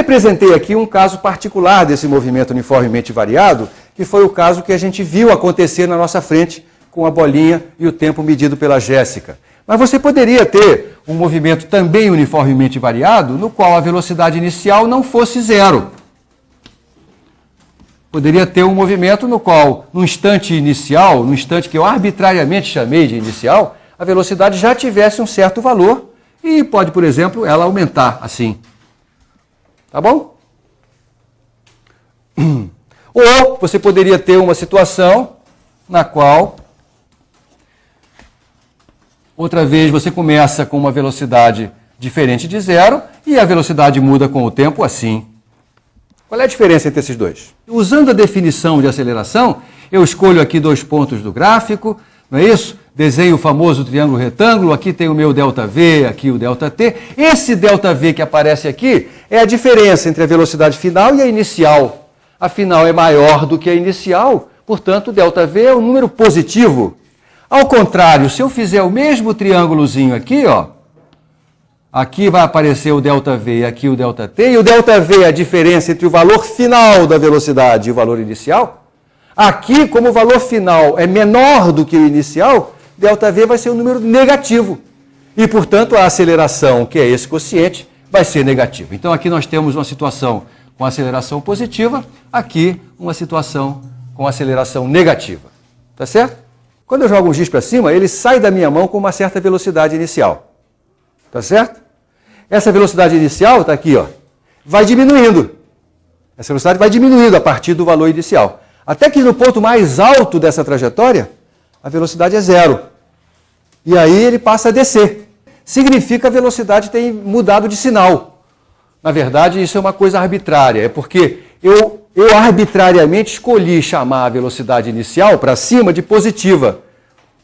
representei aqui um caso particular desse movimento uniformemente variado, que foi o caso que a gente viu acontecer na nossa frente com a bolinha e o tempo medido pela Jéssica. Mas você poderia ter um movimento também uniformemente variado, no qual a velocidade inicial não fosse zero. Poderia ter um movimento no qual, no instante inicial, no instante que eu arbitrariamente chamei de inicial, a velocidade já tivesse um certo valor e pode, por exemplo, ela aumentar assim. Tá bom? Ou você poderia ter uma situação na qual, outra vez, você começa com uma velocidade diferente de zero e a velocidade muda com o tempo assim. Qual é a diferença entre esses dois? Usando a definição de aceleração, eu escolho aqui 2 pontos do gráfico, não é isso? Desenho o famoso triângulo retângulo, aqui tem o meu ΔV, aqui o ΔT. Esse ΔV que aparece aqui é a diferença entre a velocidade final e a inicial. A final é maior do que a inicial, portanto, o ΔV é um número positivo. Ao contrário, se eu fizer o mesmo triângulozinho aqui, ó, aqui vai aparecer o ΔV e aqui o ΔT, e o ΔV é a diferença entre o valor final da velocidade e o valor inicial. Aqui, como o valor final é menor do que o inicial, ΔV vai ser um número negativo. E, portanto, a aceleração, que é esse quociente, vai ser negativa. Então, aqui nós temos uma situação com aceleração positiva, aqui uma situação com aceleração negativa. Tá certo? Quando eu jogo um giz para cima, ele sai da minha mão com uma certa velocidade inicial. Tá certo? Essa velocidade inicial está aqui, ó, vai diminuindo. Essa velocidade vai diminuindo a partir do valor inicial. Até que no ponto mais alto dessa trajetória, a velocidade é zero. E aí ele passa a descer. Significa que a velocidade tem mudado de sinal. Na verdade, isso é uma coisa arbitrária. É porque eu arbitrariamente escolhi chamar a velocidade inicial para cima de positiva.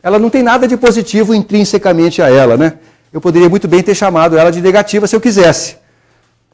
Ela não tem nada de positivo intrinsecamente a ela, né? Eu poderia muito bem ter chamado ela de negativa se eu quisesse.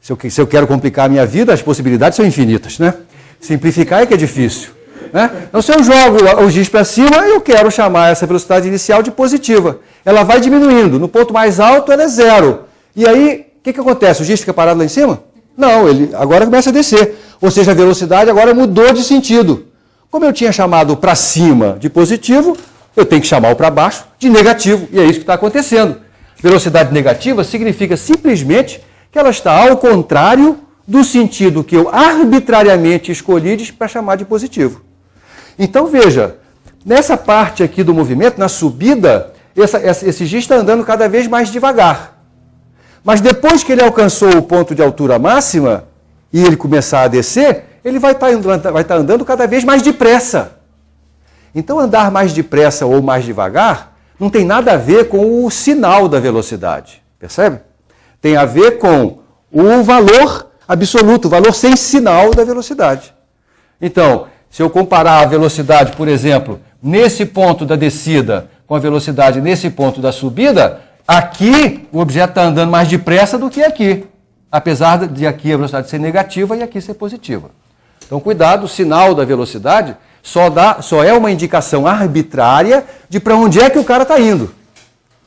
Se eu quero complicar a minha vida, as possibilidades são infinitas, né? Simplificar é que é difícil, né? Então, se eu jogo o giz para cima, eu quero chamar essa velocidade inicial de positiva. Ela vai diminuindo. No ponto mais alto, ela é zero. E aí, o que acontece? O giz fica parado lá em cima? Não, ele agora começa a descer. Ou seja, a velocidade agora mudou de sentido. Como eu tinha chamado para cima de positivo, eu tenho que chamar o para baixo de negativo. E é isso que está acontecendo. Velocidade negativa significa simplesmente que ela está ao contrário do sentido que eu arbitrariamente escolhi para chamar de positivo. Então, veja, nessa parte aqui do movimento, na subida, esse giz está andando cada vez mais devagar. Mas depois que ele alcançou o ponto de altura máxima e ele começar a descer, ele vai estar andando cada vez mais depressa. Então, andar mais depressa ou mais devagar não tem nada a ver com o sinal da velocidade, percebe? Tem a ver com o valor absoluto, o valor sem sinal da velocidade. Então, se eu comparar a velocidade, por exemplo, nesse ponto da descida com a velocidade nesse ponto da subida, aqui o objeto está andando mais depressa do que aqui, apesar de aqui a velocidade ser negativa e aqui ser positiva. Então, cuidado, o sinal da velocidade só é uma indicação arbitrária de para onde é que o cara está indo.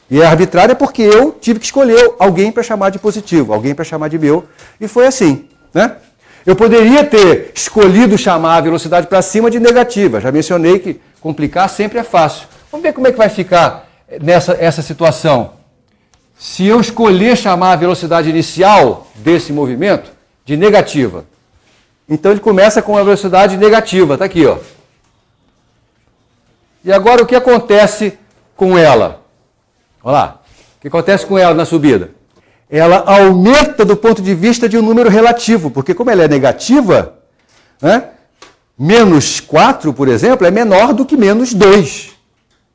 E é arbitrária porque eu tive que escolher alguém para chamar de positivo, alguém para chamar de meu, e foi assim, né? Eu poderia ter escolhido chamar a velocidade para cima de negativa. Já mencionei que complicar sempre é fácil. Vamos ver como é que vai ficar essa situação. Se eu escolher chamar a velocidade inicial desse movimento de negativa, então ele começa com uma velocidade negativa, está aqui, ó. E agora o que acontece com ela? Olha lá, o que acontece com ela na subida? Ela aumenta do ponto de vista de um número relativo, porque como ela é negativa, né, menos 4, por exemplo, é menor do que menos 2.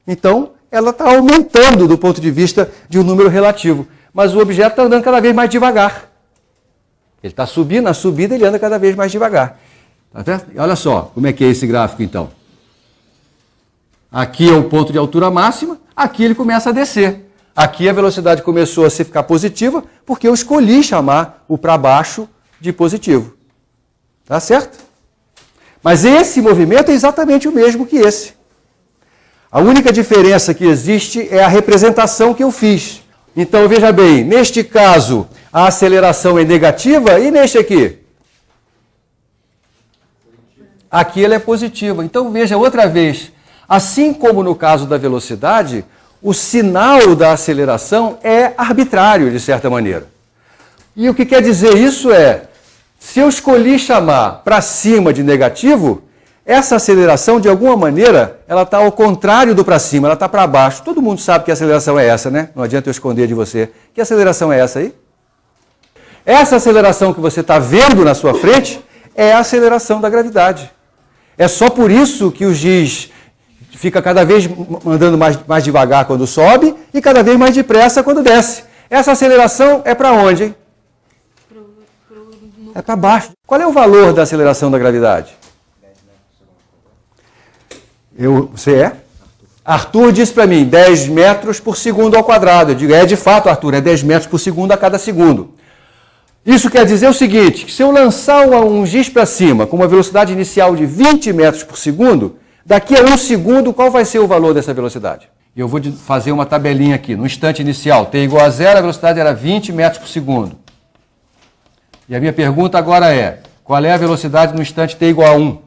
Então, ela está aumentando do ponto de vista de um número relativo. Mas o objeto está andando cada vez mais devagar. Ele está subindo, na subida ele anda cada vez mais devagar. Tá certo? E olha só como é que é esse gráfico, então. Aqui é o ponto de altura máxima, aqui ele começa a descer. Aqui a velocidade começou a ficar positiva, porque eu escolhi chamar o para baixo de positivo. Tá certo? Mas esse movimento é exatamente o mesmo que esse. A única diferença que existe é a representação que eu fiz. Então, veja bem, neste caso, a aceleração é negativa e neste aqui? Aqui ela é positiva. Então, veja outra vez, assim como no caso da velocidade, o sinal da aceleração é arbitrário, de certa maneira. E o que quer dizer isso é, se eu escolhi chamar para cima de negativo, essa aceleração, de alguma maneira, ela está ao contrário do para cima, ela está para baixo. Todo mundo sabe que a aceleração é essa, né? Não adianta eu esconder de você. Que aceleração é essa aí? Essa aceleração que você está vendo na sua frente é a aceleração da gravidade. É só por isso que o giz fica cada vez andando mais devagar quando sobe e cada vez mais depressa quando desce. Essa aceleração é para onde, hein? É para baixo. Qual é o valor da aceleração da gravidade? Você é? Arthur disse para mim, 10 metros por segundo ao quadrado. Eu digo, de fato, Arthur, é 10 metros por segundo a cada segundo. Isso quer dizer o seguinte, que se eu lançar um giz para cima com uma velocidade inicial de 20 metros por segundo, daqui a 1 segundo, qual vai ser o valor dessa velocidade? Eu vou fazer uma tabelinha aqui. No instante inicial, t igual a 0, a velocidade era 20 metros por segundo. E a minha pergunta agora é, qual é a velocidade no instante t igual a 1?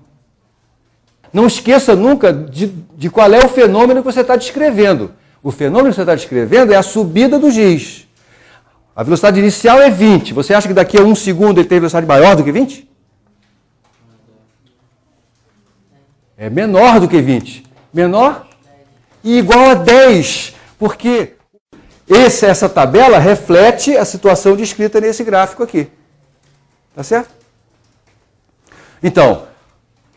Não esqueça nunca de qual é o fenômeno que você está descrevendo. O fenômeno que você está descrevendo é a subida do giz. A velocidade inicial é 20. Você acha que daqui a 1 segundo ele tem velocidade maior do que 20? É menor do que 20. Menor e igual a 10. Porque essa tabela reflete a situação descrita nesse gráfico aqui. Tá certo? Então,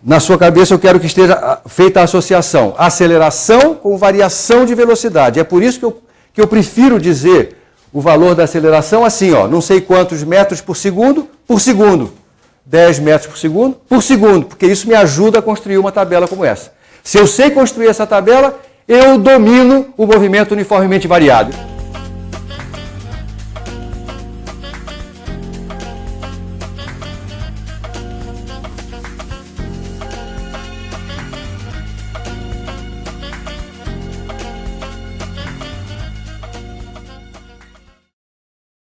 na sua cabeça eu quero que esteja feita a associação. Aceleração com variação de velocidade. É por isso que eu prefiro dizer o valor da aceleração assim, ó, não sei quantos metros por segundo, 10 metros por segundo, porque isso me ajuda a construir uma tabela como essa. Se eu sei construir essa tabela, eu domino o movimento uniformemente variado.